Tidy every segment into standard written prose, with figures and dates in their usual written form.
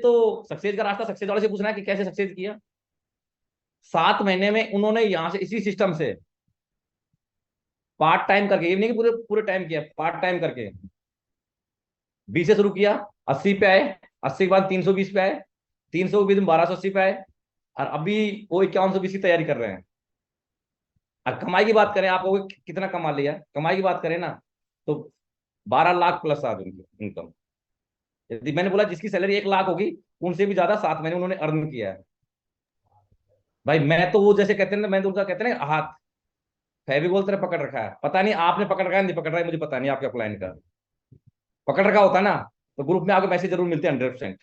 तो सक्सेस का रास्ता सक्सेस वाले से पूछना है कि कैसे सक्सेस किया। 7 महीने में उन्होंने यहां से इसी सिस्टम से पार्ट टाइम करके, ये नहीं कि पूरे पूरे टाइम किया, पार्ट टाइम करके 20 से शुरू किया, 80 पे आए, 80 के बाद 320 पे आए, 300 के बाद 1280 पे आए, और अभी वो 5120 की तैयारी कर रहे हैं। और कमाई की बात करें, आपको कितना कमा लिया, कमाई की बात करें ना, तो 12 लाख प्लस आ उनकी इनकम। यदि मैंने बोला जिसकी सैलरी 1 लाख होगी, उनसे भी ज्यादा 7 महीने उन्होंने अर्न किया है। भाई मैं तो वो जैसे कहते हैं ना, मैं तो उनका कहते हैं ना हाथ फेविकोल तरह पकड़ रखा है। पता नहीं आपने पकड़ रखा है नहीं पकड़ रहा है, मुझे पता नहीं आपके अपलाइन का पकड़ रखा होता ना, तो ग्रुप में आपके पैसे जरूर मिलते हैं 100%।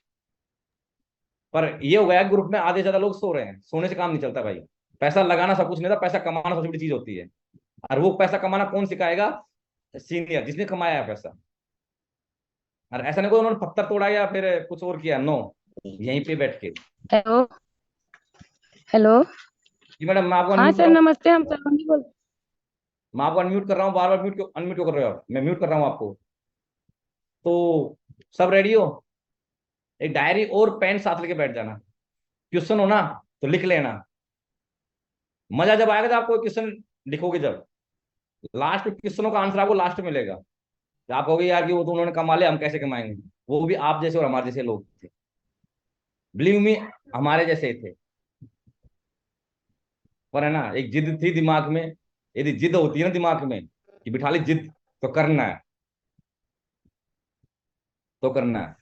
पर ये हो गया ग्रुप में आधे से ज्यादा लोग सो रहे हैं, सोने से काम नहीं चलता भाई। पैसा लगाना सब कुछ नहीं था, पैसा कमाना सबसे बड़ी चीज होती है। और वो पैसा कमाना कौन सिखाएगा? सीनियर, जिसने कमाया है पैसा। और ऐसा नहीं कोई उन्होंने पत्थर तोड़ा या फिर कुछ और किया, नो, यहीं पे बैठ के। हेलो। हेलो। जी मैडम, मैं आपको हाँ अनम्यूट कर सर, रहा हूँ। नमस्ते। हम सलोनी बोल। मैं आपको अनम्यूट कर रहा हूँ, बार बार म्यूट क्यों अनम्यूट क्यों कर रहे हो आप? मैं म्यूट कर रहा हूँ आपको। तो सब रेडी हो? एक डायरी और पेन साथ लेके बैठ जाना। क्वेश्चन हो ना, तो लिख लेना। मजा जब आएगा, जब आपको क्वेश्चन लिखोगे, जब लास्ट क्वेश्चनों का आंसर आपको लास्ट में मिलेगा, तो आप कहोगे यार कि वो तो उन्होंने कमा लिया, हम कैसे कमाएंगे? वो भी आप जैसे और हमारे जैसे लोग थे, बिलीव मी, हमारे जैसे थे। पर है ना, एक जिद थी दिमाग में। यदि जिद होती है ना दिमाग में कि बिठा ली जिद, तो करना है, तो करना है।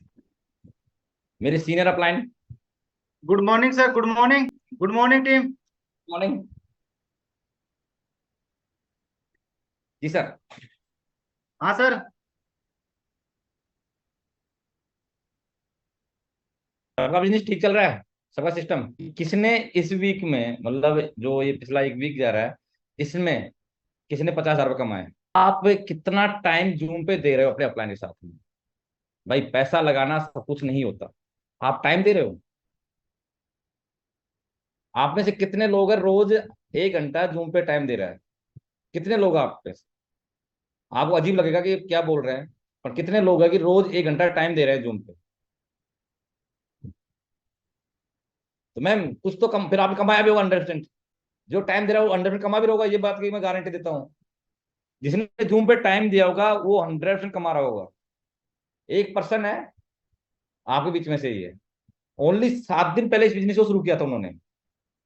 मेरे senior upline. Good morning sir, good morning. Good morning team. Morning. जी सर। हाँ सर। सबका बिजनेस ठीक चल रहा है? सबका सिस्टम? किसने इस वीक में, मतलब जो ये पिछला एक वीक जा रहा है, इसमें किसने 50,000 रुपये कमाए? आप कितना टाइम जूम पे दे रहे हो अपने अपलाइन के साथ में? भाई पैसा लगाना सब कुछ नहीं होता, आप टाइम दे रहे हो। आप में से कितने लोग हैं रोज 1 घंटा जूम पे टाइम दे रहा है? कितने लोग हैं आप में से? आपको अजीब लगेगा कि ये क्या बोल रहे हैं, पर कितने लोग हैं कि रोज 1 घंटा टाइम दे रहे हैं जूम पे? तो मैम कुछ तो कम, फिर आपने कमाया भी होगा 100%। जो टाइम दे रहा है वो 100% कमा भी होगा, ये बात की मैं गारंटी देता हूँ। जिसने जूम पे टाइम दिया होगा वो 100% कमा रहा होगा। 1% है आपके बीच में से ही है। ओनली 7 दिन पहले इस बिजनेस को शुरू किया था उन्होंने,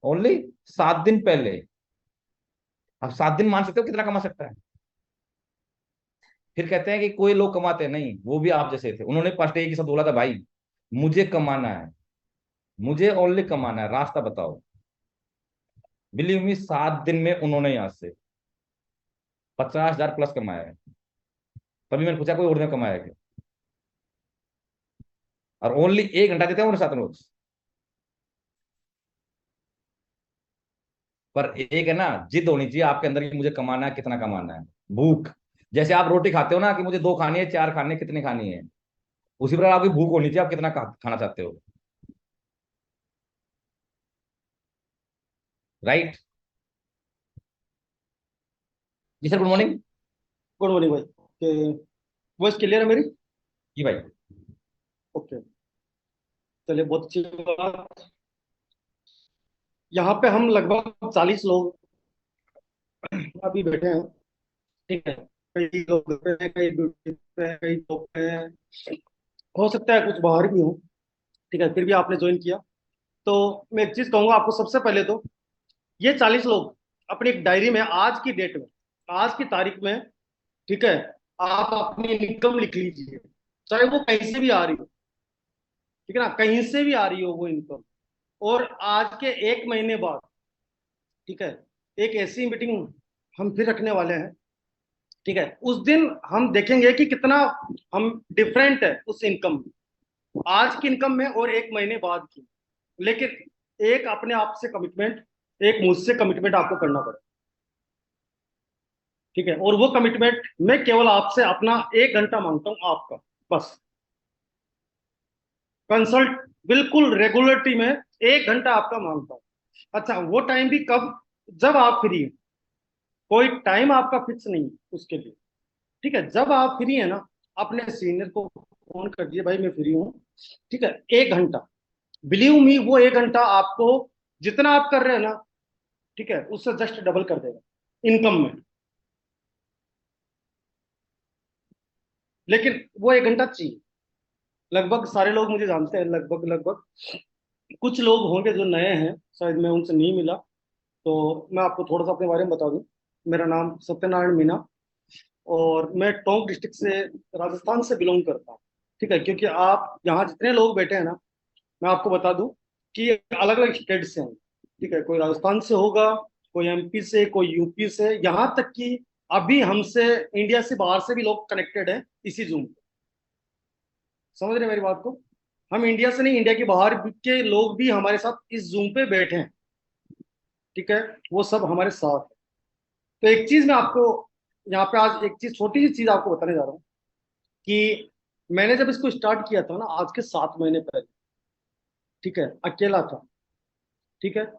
ओनली 7 दिन पहले। अब 7 दिन मान सकते हो कितना कमा सकता है? फिर कहते हैं कि कोई लोग कमाते हैं, नहीं, वो भी आप जैसे थे। उन्होंने फर्स्ट एक ही शब्द बोला था, भाई मुझे कमाना है, मुझे ओनली कमाना है, रास्ता बताओ। बिलीव मी, 7 दिन में उन्होंने यहां से 50,000 प्लस कमाया है। तभी मैंने पूछा कोई और ने कमाया क्या? और ओनली 1 घंटा देते हैं उन्हें 7 रोज। पर एक है ना, जिद होनी चाहिए आपके अंदर कि मुझे कमाना है, कितना कमाना है। भूख, जैसे आप रोटी खाते हो ना कि मुझे 2 खानी है, 4 खानी है, कितनी खानी है, उसी प्रकार आपकी भूख होनी चाहिए, आप कितना खाना चाहते हो। राइट? जी sir, good morning. Good morning भाई। वॉइस क्लियर है मेरी? जी भाई। ओके। चलिए, बहुत अच्छी बात। यहाँ पे हम लगभग 40 लोग अभी बैठे हैं। ठीक है। कई लोग घर पे हैं, कई ड्यूटी पे हैं, कई जॉब पे हैं। हो सकता है कुछ बाहर भी हो। ठीक है, फिर भी आपने ज्वाइन किया। तो मैं एक चीज कहूंगा आपको सबसे पहले तो, ये 40 लोग अपनी एक डायरी में आज की डेट में, आज की तारीख में, ठीक है, आप अपनी इनकम लिख लीजिए। चाहे वो कहीं से भी आ रही हो, ठीक है ना, कहीं से भी आ रही हो वो इनकम। और आज के 1 महीने बाद, ठीक है, एक ऐसी मीटिंग हम फिर रखने वाले हैं। ठीक है, उस दिन हम देखेंगे कि कितना हम डिफरेंट है उस इनकम में, आज की इनकम में और 1 महीने बाद की। लेकिन एक अपने आप से कमिटमेंट, एक मुझसे कमिटमेंट आपको करना पड़ेगा। ठीक है, और वो कमिटमेंट मैं केवल आपसे अपना 1 घंटा मांगता हूं आपका, बस। कंसल्ट बिल्कुल रेगुलरिटी में 1 घंटा आपका मांगता हूं। अच्छा, वो टाइम भी कब? जब आप फ्री हो। कोई टाइम आपका फिक्स नहीं है उसके लिए। ठीक है, जब आप फ्री है ना, अपने सीनियर को फोन कर दिए भाई मैं फ्री हूँ, ठीक है, 1 घंटा, बिलीव मी वो 1 घंटा आपको जितना आप कर रहे हैं ना, ठीक है, उससे जस्ट डबल कर देगा इनकम में। लेकिन वो 1 घंटा चाहिए। लगभग सारे लोग मुझे जानते हैं, लगभग लगभग। कुछ लोग होंगे जो नए हैं, शायद मैं उनसे नहीं मिला, तो मैं आपको थोड़ा सा अपने बारे में बता दूं। मेरा नाम सत्यनारायण मीना, और मैं टोंक डिस्ट्रिक्ट से, राजस्थान से बिलोंग करता हूँ। ठीक है, क्योंकि आप यहाँ जितने लोग बैठे हैं ना, मैं आपको बता दूं कि अलग अलग स्टेट से हैं। ठीक है, कोई राजस्थान से होगा, कोई एमपी से, कोई यूपी से, यहाँ तक कि अभी हमसे इंडिया से बाहर से भी लोग कनेक्टेड हैं इसी जूम पे। समझ रहे हैं मेरी बात को? हम इंडिया से नहीं, इंडिया के बाहर के लोग भी हमारे साथ इस जूम पे बैठे हैं। ठीक है, वो सब हमारे साथ है। तो एक चीज मैं आपको यहाँ पे आज, एक चीज, छोटी सी चीज आपको बताने जा रहा हूँ कि मैंने जब इसको स्टार्ट किया था ना, आज के 7 महीने पहले, ठीक है, अकेला था। ठीक है,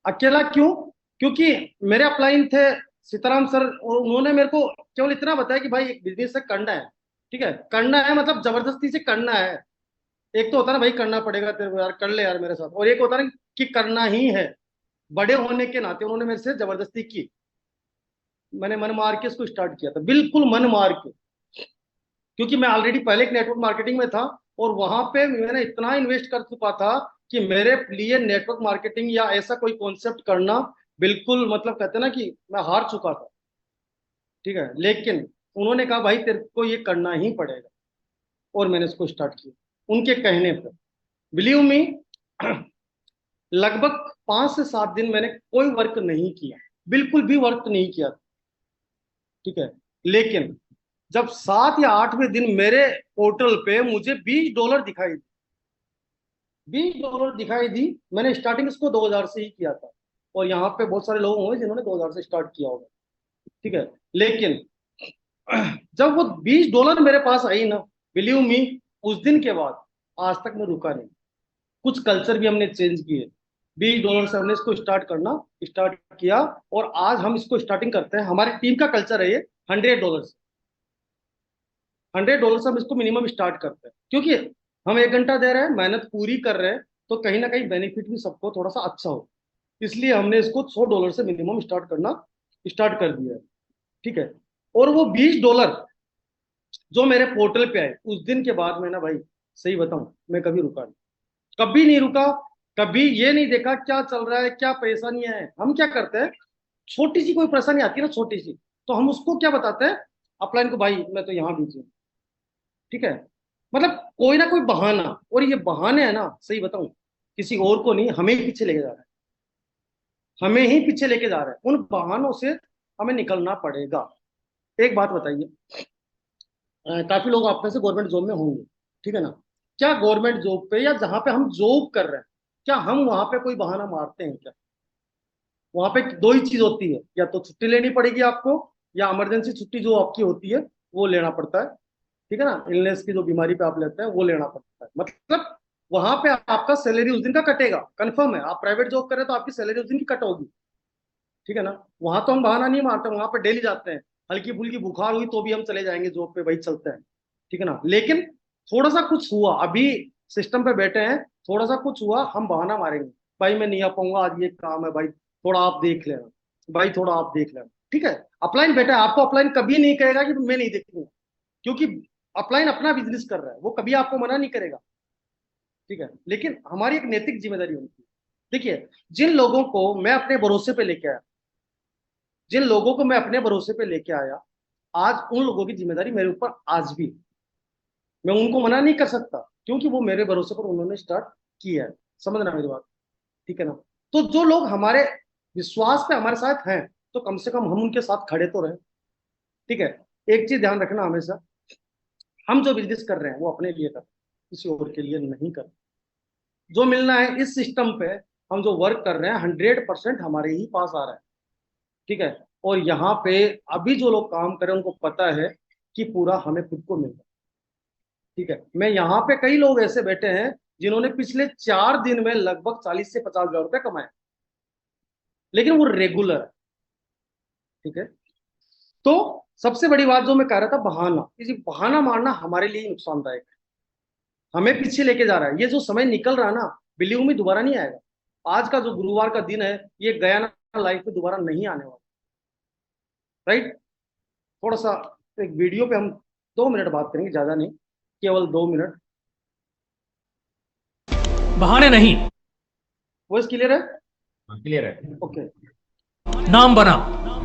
अकेला क्यों? क्योंकि मेरे अपलाइन थे सीताराम सर, और उन्होंने मेरे को केवल इतना बताया कि भाई एक बिजनेस से करना है। ठीक है, करना है मतलब जबरदस्ती से करना है। एक तो होता है ना भाई करना पड़ेगा तेरे को यार, कर ले यार मेरे साथ, और एक होता है ना कि करना ही है। बड़े होने के नाते उन्होंने मेरे से जबरदस्ती की। मैंने मन मार के इसको स्टार्ट किया था, बिल्कुल मन मार के, क्योंकि मैं ऑलरेडी पहले एक नेटवर्क मार्केटिंग में था, और वहां पे मैंने इतना इन्वेस्ट कर चुका था कि मेरे लिए नेटवर्क मार्केटिंग या ऐसा कोई कॉन्सेप्ट करना बिल्कुल, मतलब कहते हैं ना कि मैं हार चुका था। ठीक है, लेकिन उन्होंने कहा भाई तेरे को ये करना ही पड़ेगा, और मैंने इसको स्टार्ट किया उनके कहने पर। बिलीव मी, लगभग 5 से 7 दिन मैंने कोई वर्क नहीं किया, बिल्कुल भी वर्क नहीं किया। ठीक है, लेकिन जब 7 या 8वें दिन मेरे पोर्टल पे मुझे $20 दिखाई दी, $20 दिखाई दी। मैंने स्टार्टिंग इसको 2000 से ही किया था, और यहाँ पे बहुत सारे लोग होंगे जिन्होंने 2000 से स्टार्ट किया होगा। ठीक है, लेकिन जब वो $20 मेरे पास आई ना, बिलीव मी, उस दिन के बाद आज तक मैं रुका नहीं। कुछ कल्चर भी हमने चेंज किए। $20 से हमने इसको स्टार्ट करना स्टार्ट किया, और आज हम इसको स्टार्टिंग करते हैं। हमारी टीम का कल्चर है ये, $100 से। $100 से हम इसको मिनिमम स्टार्ट करते हैं, क्योंकि हम 1 घंटा दे रहे हैं, मेहनत पूरी कर रहे हैं, तो कहीं ना कहीं बेनिफिट भी सबको थोड़ा सा अच्छा हो। इसलिए हमने इसको $100 से मिनिमम स्टार्ट करना स्टार्ट कर दिया है। ठीक है, और वो $20 जो मेरे पोर्टल पे आए उस दिन के बाद मैं ना भाई, सही बताऊं, मैं कभी रुका नहीं, कभी नहीं रुका। कभी ये नहीं देखा क्या चल रहा है, क्या परेशानियां है। हम क्या करते हैं, छोटी सी कोई परेशानी आती है ना, छोटी सी, तो हम उसको क्या बताते हैं अपलाइन को, भाई मैं तो यहाँ बिजी हूँ। ठीक है, मतलब कोई ना कोई बहाना, और ये बहाने है ना, सही बताऊं, किसी और को नहीं, हमें ही पीछे लेके जा रहा है, हमें ही पीछे लेके जा रहा है। उन बहानों से हमें निकलना पड़ेगा। एक बात बताइए, काफी लोग आप में से गवर्नमेंट जॉब में होंगे, ठीक है ना? क्या गवर्नमेंट जॉब पे या जहां पे हम जॉब कर रहे हैं, क्या हम वहां पे कोई बहाना मारते हैं क्या? वहां पे दो ही चीज होती है, या तो छुट्टी लेनी पड़ेगी आपको, या इमरजेंसी छुट्टी जो आपकी होती है वो लेना पड़ता है। ठीक है ना, इलनेस की जो बीमारी पे आप लेते हैं वो लेना पड़ता है। मतलब वहां पे आपका सैलरी उस दिन का कटेगा, कंफर्म है। आप प्राइवेट जॉब कर रहे हैं तो आपकी सैलरी उस दिन की कट होगी। ठीक है ना, वहां तो हम बहाना नहीं मारते, वहां पे डेली जाते हैं। हल्की फुल्की बुखार हुई तो भी हम चले जाएंगे जॉब पे, भाई चलते हैं। ठीक है ना, लेकिन थोड़ा सा कुछ हुआ, अभी सिस्टम पे बैठे हैं, थोड़ा सा कुछ हुआ, हम बहाना मारेंगे, भाई मैं नहीं आ पाऊंगा आज, ये काम है भाई, थोड़ा आप देख लेना, भाई थोड़ा आप देख लेना। ठीक है, अपलाइन बैठा है, आपको अपलाइन कभी नहीं कहेगा कि मैं नहीं देखूंगा, क्योंकि अपलाइन अपना बिजनेस कर रहा है, वो कभी आपको मना नहीं करेगा। ठीक है, लेकिन हमारी एक नैतिक जिम्मेदारी होती है। देखिए, जिन लोगों को मैं अपने भरोसे पे लेके आया, जिन लोगों को मैं अपने भरोसे पे लेके आया, आज उन लोगों की जिम्मेदारी मेरे ऊपर आज भी है। मैं उनको मना नहीं कर सकता, क्योंकि वो मेरे भरोसे पर उन्होंने स्टार्ट किया है। समझना मेरी बात, ठीक है ना? तो जो लोग हमारे विश्वास पे हमारे साथ हैं, तो कम से कम हम उनके साथ खड़े तो रहे। ठीक है, एक चीज ध्यान रखना हमेशा, हम जो बिजनेस कर रहे हैं वो अपने लिए कर रहे हैं, किसी और के लिए नहीं कर रहे। जो मिलना है इस सिस्टम पे, हम जो वर्क कर रहे हैं 100% हमारे ही पास आ रहा है। ठीक है, और यहाँ पे अभी जो लोग काम कर रहे हैं उनको पता है कि पूरा हमें खुद को मिल रहा है। ठीक है, मैं यहाँ पे कई लोग ऐसे बैठे हैं जिन्होंने पिछले 4 दिन में लगभग 40 से 50 हजार रुपए कमाए, लेकिन वो रेगुलर है। ठीक है, तो सबसे बड़ी बात जो मैं कह रहा था, बहाना, किसी बहाना मारना हमारे लिए नुकसानदायक है। हमें पीछे लेके जा रहा है। ये जो समय निकल रहा है ना, बिलीव में दोबारा नहीं आएगा। आज का जो गुरुवार का दिन है, ये गया ना लाइफ में दोबारा नहीं आने वाला। राइट। थोड़ा सा एक वीडियो पे हम 2 मिनट बात करेंगे, ज्यादा नहीं, केवल 2 मिनट। बहाने नहीं। वॉइस क्लियर है? क्लियर है। ओके। नाम बना।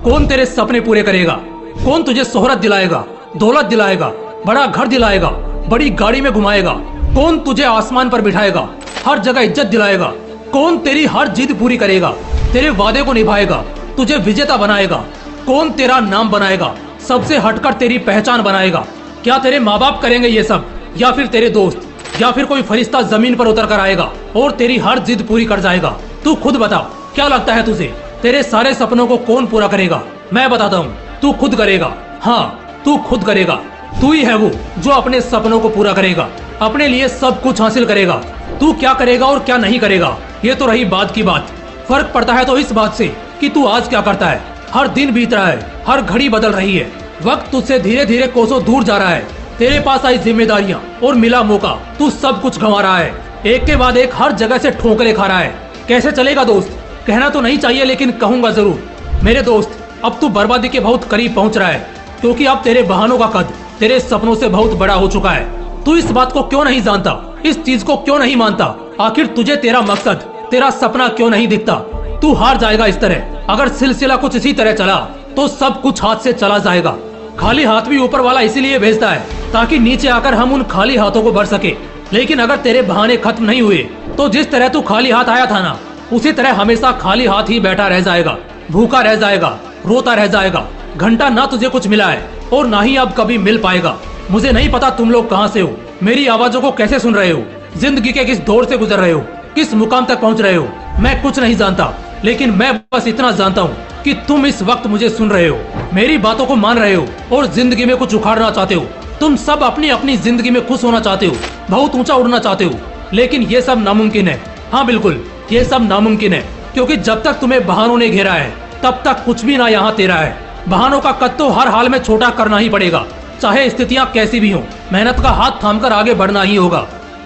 कौन तेरे सपने पूरे करेगा? कौन तुझे शोहरत दिलाएगा, दौलत दिलाएगा, बड़ा घर दिलाएगा, बड़ी गाड़ी में घुमाएगा? कौन तुझे आसमान पर बिठाएगा, हर जगह इज्जत दिलाएगा? कौन तेरी हर जिद पूरी करेगा, तेरे वादे को निभाएगा, तुझे विजेता बनाएगा? कौन तेरा नाम बनाएगा, सबसे हटकर तेरी पहचान बनाएगा? क्या तेरे माँ बाप करेंगे ये सब, या फिर तेरे दोस्त, या फिर कोई फरिश्ता जमीन पर उतर कर आएगा और तेरी हर जिद पूरी कर जाएगा? तू खुद बता, क्या लगता है तुझे, तेरे सारे सपनों को कौन पूरा करेगा? मैं बताता हूँ, तू खुद करेगा। हाँ, तू खुद करेगा। तू ही है वो जो अपने सपनों को पूरा करेगा, अपने लिए सब कुछ हासिल करेगा। तू क्या करेगा और क्या नहीं करेगा, ये तो रही बात की बात। फर्क पड़ता है तो इस बात से कि तू आज क्या करता है। हर दिन बीत रहा है, हर घड़ी बदल रही है, वक्त तुझसे धीरे धीरे कोसों दूर जा रहा है। तेरे पास आई जिम्मेदारियां और मिला मौका, तू सब कुछ गंवा रहा है। एक के बाद एक हर जगह से ठोकरें खा रहा है। कैसे चलेगा दोस्त? कहना तो नहीं चाहिए, लेकिन कहूंगा जरूर। मेरे दोस्त, अब तू बर्बादी के बहुत करीब पहुंच रहा है, क्योंकि अब तेरे बहानों का कद तेरे सपनों से बहुत बड़ा हो चुका है। तू इस बात को क्यों नहीं जानता, इस चीज को क्यों नहीं मानता? आखिर तुझे तेरा मकसद, तेरा सपना क्यों नहीं दिखता? तू हार जाएगा इस तरह। अगर सिलसिला कुछ इसी तरह चला तो सब कुछ हाथ से चला जाएगा। खाली हाथ भी ऊपर वाला इसीलिए भेजता है ताकि नीचे आकर हम उन खाली हाथों को भर सके। लेकिन अगर तेरे बहाने खत्म नहीं हुए तो जिस तरह तू खाली हाथ आया था ना, उसी तरह हमेशा खाली हाथ ही बैठा रह जाएगा, भूखा रह जाएगा, रोता रह जाएगा। घंटा ना तुझे कुछ मिला है और ना ही अब कभी मिल पाएगा। मुझे नहीं पता तुम लोग कहाँ से हो, मेरी आवाजों को कैसे सुन रहे हो, जिंदगी के किस दौर से गुजर रहे हो, किस मुकाम तक पहुँच रहे हो। मैं कुछ नहीं जानता, लेकिन मैं बस इतना जानता हूँ कि तुम इस वक्त मुझे सुन रहे हो, मेरी बातों को मान रहे हो और जिंदगी में कुछ उखाड़ना चाहते हो। तुम सब अपनी अपनी जिंदगी में खुश होना चाहते हो, बहुत ऊंचा उड़ना चाहते हो, लेकिन ये सब नामुमकिन है। हाँ बिल्कुल, ये सब नामुमकिन है, क्योंकि जब तक तुम्हें बहानों ने घेरा है तब तक कुछ भी ना यहाँ तेरा है। बहानों का कद तो हर हाल में छोटा करना ही पड़ेगा, चाहे स्थितियाँ कैसी भी हों। मेहनत का हाथ थामकर आगे बढ़ना ही होगा।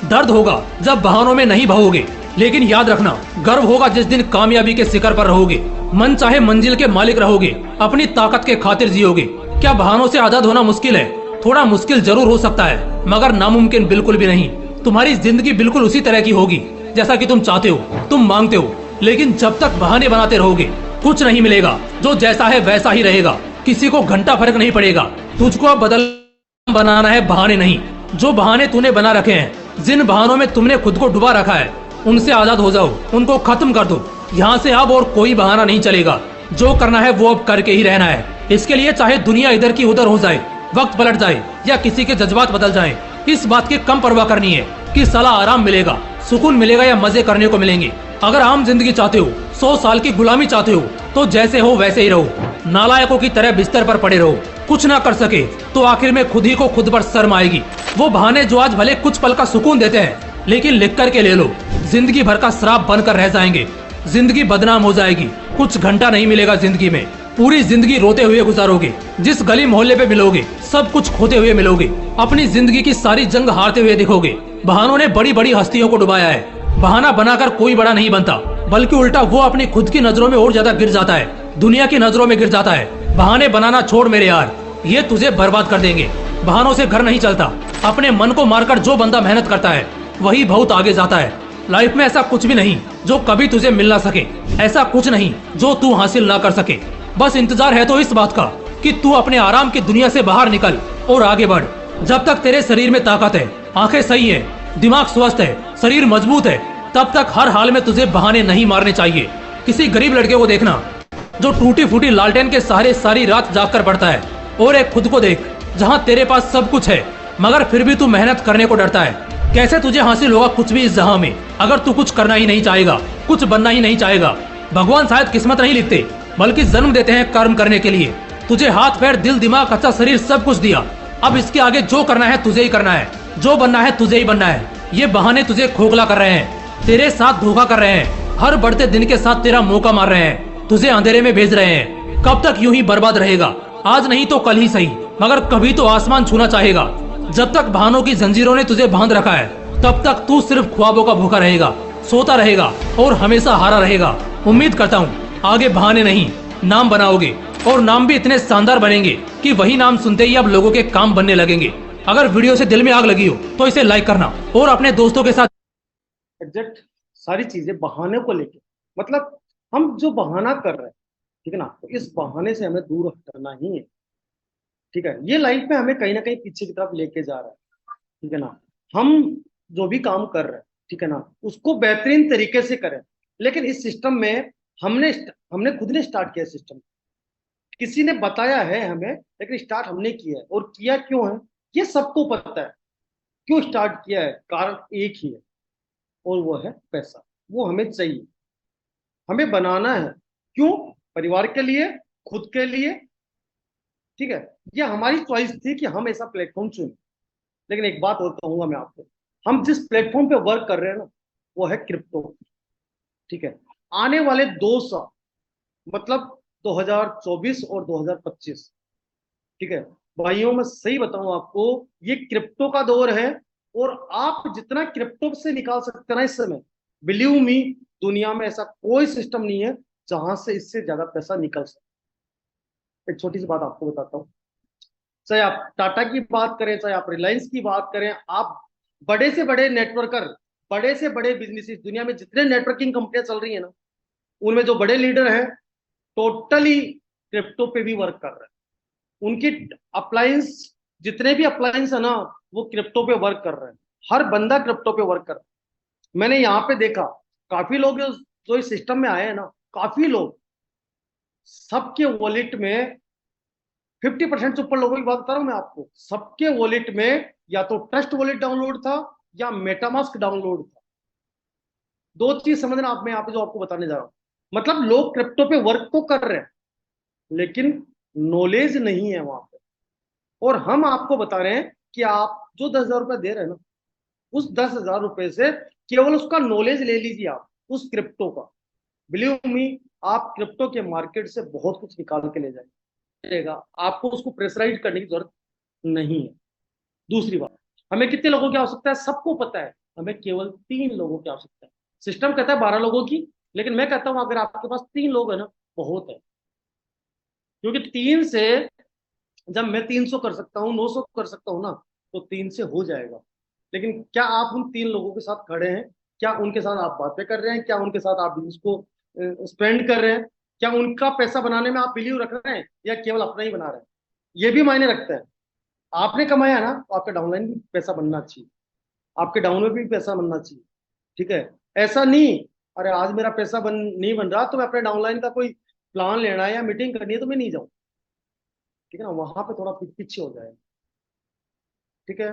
दर्द होगा जब बहानों में नहीं बहोगे, लेकिन याद रखना, गर्व होगा जिस दिन कामयाबी के शिखर पर रहोगे। मन चाहे मंजिल के मालिक रहोगे, अपनी ताकत के खातिर जियोगे। क्या बहानों से आजाद होना मुश्किल है? थोड़ा मुश्किल जरूर हो सकता है, मगर नामुमकिन बिल्कुल भी नहीं। तुम्हारी जिंदगी बिल्कुल उसी तरह की होगी जैसा कि तुम चाहते हो, तुम मांगते हो। लेकिन जब तक बहाने बनाते रहोगे कुछ नहीं मिलेगा। जो जैसा है वैसा ही रहेगा, किसी को घंटा फर्क नहीं पड़ेगा। तुझको अब बदल बनाना है, बहाने नहीं। जो बहाने तूने बना रखे हैं, जिन बहानों में तुमने खुद को डुबा रखा है, उनसे आजाद हो जाओ, उनको खत्म कर दो। यहाँ से अब और कोई बहाना नहीं चलेगा। जो करना है वो अब करके ही रहना है। इसके लिए चाहे दुनिया इधर की उधर हो जाए, वक्त पलट जाए या किसी के जज्बात बदल जाएं, इस बात की कम परवाह करनी है कि साला आराम मिलेगा, सुकून मिलेगा या मजे करने को मिलेंगे। अगर आम जिंदगी चाहते हो, 100 साल की गुलामी चाहते हो, तो जैसे हो वैसे ही रहो, नालायकों की तरह बिस्तर पर पड़े रहो। कुछ ना कर सके तो आखिर में खुद ही को खुद पर शर्म आएगी। वो बहाने जो आज भले कुछ पल का सुकून देते हैं, लेकिन लिख कर के ले लो, जिंदगी भर का श्राप बनकर रह जाएंगे। जिंदगी बदनाम हो जाएगी, कुछ घंटा नहीं मिलेगा जिंदगी में। पूरी जिंदगी रोते हुए गुजारोगे, जिस गली मोहल्ले पे मिलोगे सब कुछ खोते हुए मिलोगे, अपनी जिंदगी की सारी जंग हारते हुए दिखोगे। बहानों ने बड़ी बड़ी हस्तियों को डुबाया है। बहाना बनाकर कोई बड़ा नहीं बनता, बल्कि उल्टा वो अपनी खुद की नजरों में और ज्यादा गिर जाता है, दुनिया की नजरों में गिर जाता है। बहाने बनाना छोड़ मेरे यार, ये तुझे बर्बाद कर देंगे। बहानों से घर नहीं चलता। अपने मन को मारकर जो बंदा मेहनत करता है वही बहुत आगे जाता है। लाइफ में ऐसा कुछ भी नहीं जो कभी तुझे मिल ना सके, ऐसा कुछ नहीं जो तू हासिल ना कर सके। बस इंतजार है तो इस बात का कि तू अपने आराम की दुनिया से बाहर निकल और आगे बढ़। जब तक तेरे शरीर में ताकत है, आंखें सही है, दिमाग स्वस्थ है, शरीर मजबूत है, तब तक हर हाल में तुझे बहाने नहीं मारने चाहिए। किसी गरीब लड़के को देखना जो टूटी फूटी लालटेन के सहारे सारी रात जाग कर पड़ता है, और एक खुद को देख जहाँ तेरे पास सब कुछ है मगर फिर भी तू मेहनत करने को डरता है। कैसे तुझे हासिल होगा कुछ भी इस जहां में अगर तू कुछ करना ही नहीं चाहेगा, कुछ बनना ही नहीं चाहेगा। भगवान शायद किस्मत नहीं लिखते, बल्कि जन्म देते हैं कर्म करने के लिए। तुझे हाथ पैर दिल दिमाग अच्छा शरीर सब कुछ दिया, अब इसके आगे जो करना है तुझे ही करना है, जो बनना है तुझे ही बनना है। ये बहाने तुझे खोखला कर रहे हैं, तेरे साथ धोखा कर रहे हैं, हर बढ़ते दिन के साथ तेरा मौका मार रहे हैं, तुझे अंधेरे में भेज रहे हैं। कब तक यूं ही बर्बाद रहेगा? आज नहीं तो कल ही सही, मगर कभी तो आसमान छूना चाहेगा। जब तक बहानों की जंजीरों ने तुझे बांध रखा है तब तक तू सिर्फ ख्वाबों का भूखा रहेगा, सोता रहेगा और हमेशा हारा रहेगा। उम्मीद करता हूँ आगे बहाने नहीं, नाम बनाओगे और नाम भी इतने शानदार बनेंगे कि वही नाम सुनते ही अब लोगों के काम बनने लगेंगे। अगर वीडियो से दिल में आग लगी हो तो इसे लाइक करना और अपने दोस्तों के साथ एग्जैक्ट सारी चीजें बहाने को लेके, मतलब हम जो बहाना कर रहे हैं, ठीक है ना, तो इस बहाने से हमें दूर हटना ही है। ठीक है, ये लाइफ में हमें कहीं ना कहीं पीछे की तरफ लेके जा रहा है। ठीक है ना, हम जो भी काम कर रहे हैं, ठीक है ना, उसको बेहतरीन तरीके से करें। लेकिन इस सिस्टम में हमने हमने खुद ने स्टार्ट किया सिस्टम, किसी ने बताया है हमें, लेकिन स्टार्ट हमने किया है। और किया क्यों है ये सबको पता है। क्यों स्टार्ट किया है, कारण एक ही है, और वो है पैसा। वो हमें चाहिए, हमें बनाना है। क्यों? परिवार के लिए, खुद के लिए। ठीक है, ये हमारी चॉइस थी कि हम ऐसा प्लेटफॉर्म चुने। लेकिन एक बात और कहूंगा मैं आपको, हम जिस प्लेटफॉर्म पे वर्क कर रहे हैं ना, वो है क्रिप्टो। ठीक है, आने वाले 2 साल, मतलब 2024 और 2025, ठीक है भाइयों, मैं सही बताऊं आपको, ये क्रिप्टो का दौर है। और आप जितना क्रिप्टो से निकाल सकते हैं ना इस समय, बिलीव मी, दुनिया में ऐसा कोई सिस्टम नहीं है जहां से इससे ज्यादा पैसा निकल सके। एक छोटी सी बात आपको बताता हूँ। चाहे आप टाटा की बात करें, चाहे आप रिलायंस की बात करें, आप बड़े से बड़े नेटवर्कर, बड़े से बड़े बिजनेसेस, दुनिया में जितने नेटवर्किंग कंपनियां चल रही है ना, उनमें जो बड़े लीडर हैं टोटली क्रिप्टो पे भी वर्क कर रहे हैं। उनकी अप्लायंस, जितने भी अप्लायंस है ना, वो क्रिप्टो पे वर्क कर रहे हैं। हर बंदा क्रिप्टो पे वर्क कर रहा है। मैंने यहाँ पे देखा काफी लोग जो इस सिस्टम में आए हैं ना, काफी लोग, सबके वॉलेट में 50% से ऊपर लोगों की बात बता रहा हूं मैं आपको, सबके वॉलेट में या तो ट्रस्ट वॉलेट डाउनलोड था या मेटामास्क डाउनलोड था। दो चीज समझना आप, मैं यहाँ पे जो आपको बताने जा रहा हूँ, मतलब लोग क्रिप्टो पे वर्क तो कर रहे हैं, लेकिन नॉलेज नहीं है वहां पे। और हम आपको बता रहे हैं कि आप जो 10,000 रुपए दे रहे हैं ना, उस 10,000 रुपए से केवल उसका नॉलेज ले लीजिए आप उस क्रिप्टो का। बिलीव मी, आप क्रिप्टो के मार्केट से बहुत कुछ निकाल के ले जाएगा। आपको उसको प्रेशराइज करने की जरूरत नहीं है। दूसरी बात, हमें कितने लोगों की आवश्यकता है सबको पता है, हमें केवल 3 लोगों की आवश्यकता है। सिस्टम कहता है 12 लोगों की, लेकिन मैं कहता हूं अगर आपके पास 3 लोग है ना, बहुत है। क्योंकि 3 से, जब मैं 300 कर सकता हूँ, 900 कर सकता हूँ ना, तो 3 से हो जाएगा। लेकिन क्या आप उन 3 लोगों के साथ खड़े हैं? क्या उनके साथ आप बातें कर रहे हैं? क्या उनके साथ आप बिजनेस को स्पेंड कर रहे हैं? क्या उनका पैसा बनाने में आप बिलीव रख रहे हैं, या केवल अपना ही बना रहे हैं? ये भी मायने रखता है। आपने कमाया ना, तो आपका डाउनलाइन भी पैसा बनना चाहिए, आपके डाउन में भी पैसा बनना चाहिए। ठीक है, ऐसा नहीं अरे आज मेरा पैसा नहीं बन रहा, तो मैं अपने डाउनलाइन का कोई प्लान लेना है या मीटिंग करनी है तो मैं नहीं जाऊँ। ठीक है ना, वहां पे थोड़ा पीछे हो जाएगा। ठीक है,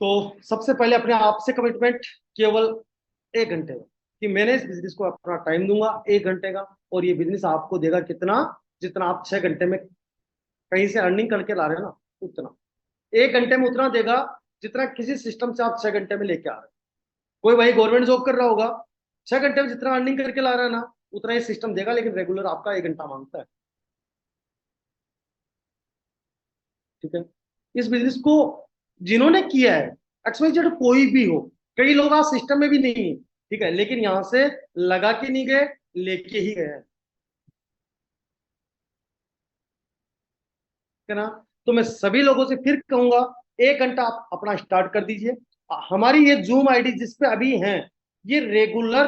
तो सबसे पहले अपने आप से कमिटमेंट, केवल 1 घंटे का, कि मैंने इस बिजनेस को अपना टाइम दूंगा 1 घंटे का, और ये बिजनेस आपको देगा कितना, जितना आप 6 घंटे में कहीं से अर्निंग करके ला रहे हो ना, उतना 1 घंटे में उतना देगा जितना किसी सिस्टम से आप 6 घंटे में लेके आ रहे हैं। कोई भाई गवर्नमेंट जॉब कर रहा होगा, 6 घंटे में जितना अर्निंग करके ला रहा है ना, उतना ही सिस्टम देगा, लेकिन रेगुलर आपका 1 घंटा मांगता है। ठीक है, इस बिजनेस को जिन्होंने किया है, एक्सवाइजेड कोई भी हो, कई लोग आज सिस्टम में भी नहीं है, ठीक है, लेकिन यहां से लगा के नहीं गए, लेके ही गए हैं। है ना, तो मैं सभी लोगों से फिर कहूंगा, 1 घंटा आप अपना स्टार्ट कर दीजिए। हमारी ये जूम आईडी जिस पे अभी हैं, ये रेगुलर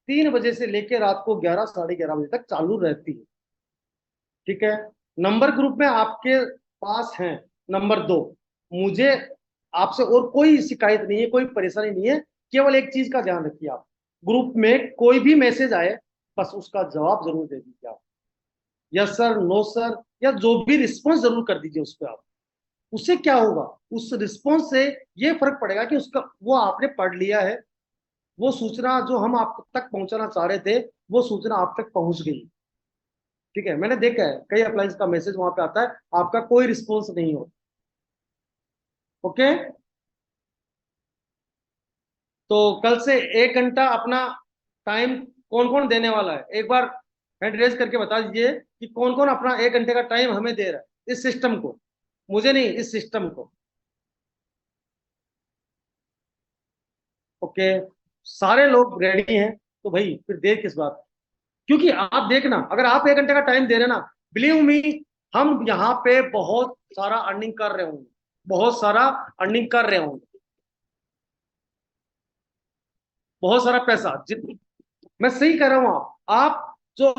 3 बजे से लेकर रात को 11 साढ़े 11 बजे तक चालू रहती है। ठीक है, नंबर ग्रुप में आपके पास है। नंबर 2, मुझे आपसे और कोई शिकायत नहीं है, कोई परेशानी नहीं है। केवल एक चीज का ध्यान रखिए, आप ग्रुप में कोई भी मैसेज आए, बस उसका जवाब जरूर दे दीजिए आप, यस सर, नो सर, या जो भी रिस्पॉन्स जरूर कर दीजिए उस पर आप। उससे क्या होगा, उस रिस्पॉन्स से ये फर्क पड़ेगा कि उसका, वो आपने पढ़ लिया है, वो सूचना जो हम आप तक पहुंचाना चाह रहे थे, वो सूचना आप तक पहुंच गई। ठीक है, मैंने देखा है कई अप्लायंस का मैसेज वहां पे आता है, आपका कोई रिस्पॉन्स नहीं हो। ओके, तो कल से 1 घंटा अपना टाइम कौन कौन देने वाला है, एक बार हैंड रेज करके बता दीजिए कि कौन कौन अपना 1 घंटे का टाइम हमें दे रहा है इस सिस्टम को, मुझे नहीं, इस सिस्टम को। ओके, सारे लोग रेडी हैं, तो भाई फिर देर किस बात। क्योंकि आप देखना, अगर आप 1 घंटे का टाइम दे रहे ना, बिलीव मी, हम यहाँ पे बहुत सारा अर्निंग कर रहे होंगे, बहुत सारा अर्निंग कर रहे होंगे, बहुत सारा पैसा। मैं सही कह रहा हूँ, आप जो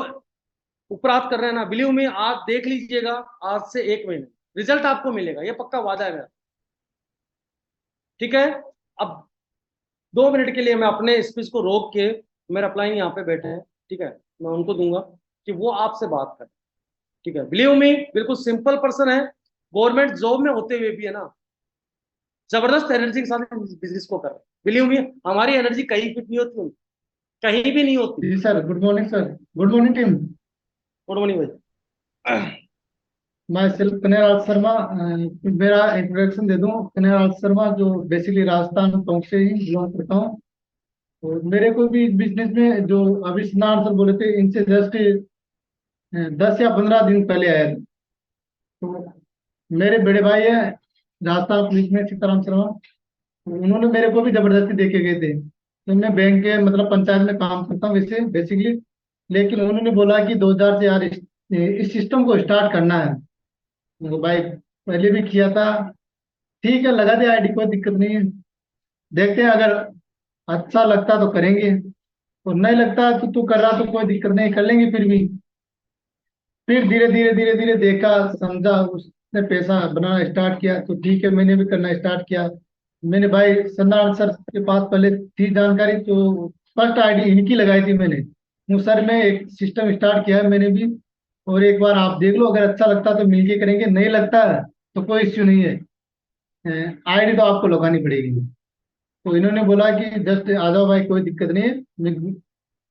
उपराध कर रहे हैं ना, बिलीव मी, आप देख लीजिएगा, आज से 1 महीने रिजल्ट आपको मिलेगा, ये पक्का वादा है मेरा। ठीक है, अब 2 मिनट के लिए मैं अपने स्पीच को रोक के, मेरा अपलाइन यहाँ पे बैठे हैं, ठीक है, मैं उनको दूंगा कि वो आपसे बात करें। ठीक है, बिलीव मी, बिल्कुल सिंपल पर्सन है, गवर्नमेंट जॉब में होते हुए भी है ना, जबरदस्त एनर्जी के साथ बिजनेस को कर रहे हैं। बिलीव मी, हमारी एनर्जी कहीं फिट नहीं होती, कहीं भी नहीं होती। जी sir, good morning sir, good morning team. Good morning भाई। मैं सिर्फ कन्हैयालाल शर्मा, मेरा इंट्रोडक्शन दे दूं। कन्हैयालाल शर्मा, जो बेसिकली राजस्थान टोंक से ही बिलोंग करता हूँ, और मेरे को भी बिजनेस में जो अभी सनान सर बोले थे, इनसे जस्ट 10 या 15 दिन पहले आया था। तो मेरे बड़े भाई है राजस्थान पुलिस में, सीताराम शर्मा, उन्होंने मेरे को भी जबरदस्ती दे के गए थे। तो मैं बैंक के मतलब पंचायत में काम करता हूँ वैसे बेसिकली, लेकिन उन्होंने बोला कि 2000 से यार इस सिस्टम को स्टार्ट करना है। तो भाई पहले भी किया था, ठीक है, लगा दे आईडी, कोई दिक्कत नहीं है, देखते हैं, अगर अच्छा लगता तो करेंगे, और नहीं लगता तो तू कर रहा तो कोई दिक्कत नहीं, कर लेंगे फिर धीरे धीरे धीरे धीरे देखा समझा, उसने पैसा बनाना स्टार्ट किया, तो ठीक है, मैंने भी करना स्टार्ट किया। मैंने भाई सन्नान सर के पास पहले थी जानकारी, तो फर्स्ट आईडी इनकी लगाई थी मैंने। वो सर में एक सिस्टम स्टार्ट किया है मैंने भी, और एक बार आप देख लो, अगर अच्छा लगता तो मिलके करेंगे, नहीं लगता तो कोई इश्यू नहीं है, आईडी तो आपको लगानी पड़ेगी। तो इन्होंने बोला कि जस्ट आ जाओ भाई, कोई दिक्कत नहीं है, मैं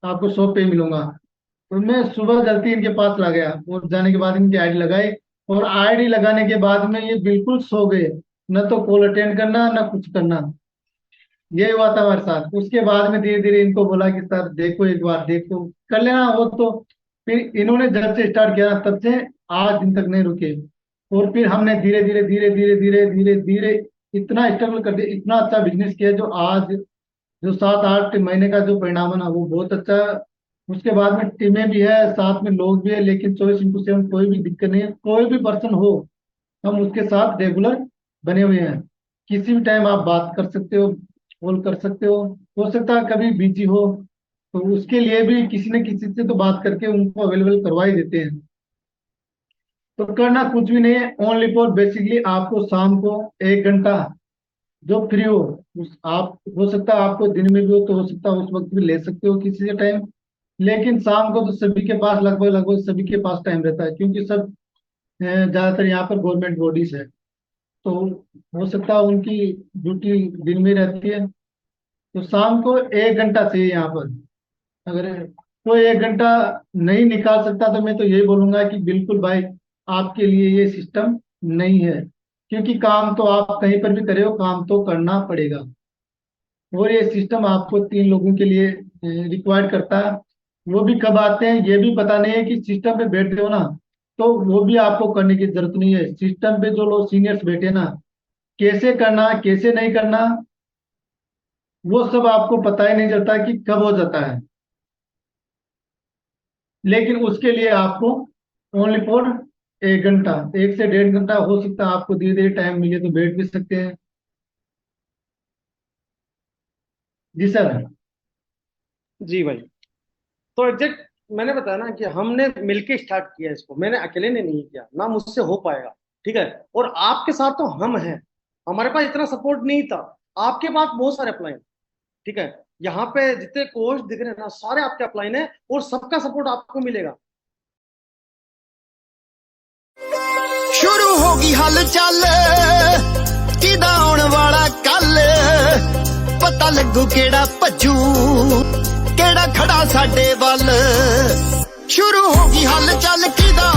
आपको शॉप पे ही मिलूंगा। तो मैं सुबह जल्दी इनके पास ला गया, और जाने के बाद इनकी आईडी लगाई, और आईडी लगाने के बाद में ये बिल्कुल सो गए, न तो कॉल अटेंड करना न कुछ करना, ये हुआ था हमारे साथ। उसके बाद में धीरे धीरे इनको बोला कि सर देखो, एक बार देखो, कर लेना हो तो। फिर इन्होंने जब से स्टार्ट किया तब से आज दिन तक नहीं रुके, और फिर हमने धीरे धीरे धीरे धीरे धीरे धीरे धीरे इतना स्ट्रगल कर दिया, इतना अच्छा बिजनेस किया, जो आज जो 7-8 महीने का जो परिणाम है ना, वो बहुत अच्छा है। उसके बाद में टीमें भी है, साथ में लोग भी है, लेकिन 24x7 कोई भी दिक्कत नहीं है, कोई भी पर्सन हो, हम उसके साथ रेगुलर बने हुए हैं। किसी भी टाइम आप बात कर सकते हो, कॉल कर सकते हो सकता है कभी बिजी हो, तो उसके लिए भी किसी न किसी से तो बात करके उनको अवेलेबल करवा ही देते हैं। तो करना कुछ भी नहीं है, ओनली फॉर बेसिकली आपको शाम को 1 घंटा जो फ्री हो, आप हो सकता है आपको दिन में भी हो, तो हो सकता है उस वक्त भी ले सकते हो किसी से टाइम, लेकिन शाम को तो सभी के पास लगभग सभी के पास टाइम रहता है, क्योंकि सब ज्यादातर यहाँ पर गवर्नमेंट बॉडीज है, तो हो सकता है उनकी ड्यूटी दिन में रहती है। तो शाम को 1 घंटा चाहिए यहाँ पर। अगर कोई 1 घंटा नहीं निकाल सकता, तो मैं तो यही बोलूंगा कि बिल्कुल भाई आपके लिए ये सिस्टम नहीं है, क्योंकि काम तो आप कहीं पर भी करे हो, काम तो करना पड़ेगा, और ये सिस्टम आपको 3 लोगों के लिए रिक्वायर्ड करता है। वो भी कब आते हैं ये भी पता नहीं है, कि सिस्टम पे बैठते हो ना, तो वो भी आपको करने की जरूरत नहीं है। सिस्टम पे जो लोग सीनियर्स बैठे ना, कैसे करना कैसे नहीं करना, वो सब आपको पता ही नहीं चलता कि कब हो जाता है, लेकिन उसके लिए आपको ओनली फॉर 1 घंटा, 1 से 1.5 घंटा, हो सकता है आपको धीरे धीरे टाइम मिले तो बैठ भी सकते हैं। जी सर। जी भाई, तो एग्जैक्ट मैंने बताया ना कि हमने मिलके स्टार्ट किया इसको, मैंने अकेले ने नहीं किया, ना मुझसे हो पाएगा। ठीक है, और आपके साथ तो हम हैं, हमारे पास इतना सपोर्ट नहीं था, आपके पास बहुत सारे अप्लाइन। ठीक है, यहाँ पे जितने कोर्स दिख रहे हैं ना, सारे आपके अप्लाइन है, और सबका सपोर्ट आपको मिलेगा। शुरू होगी हलचल किदा आउण वाला कल, पता लगू केड़ा भज्जू केड़ा खड़ा साडे वल। शुरू होगी हलचल किदा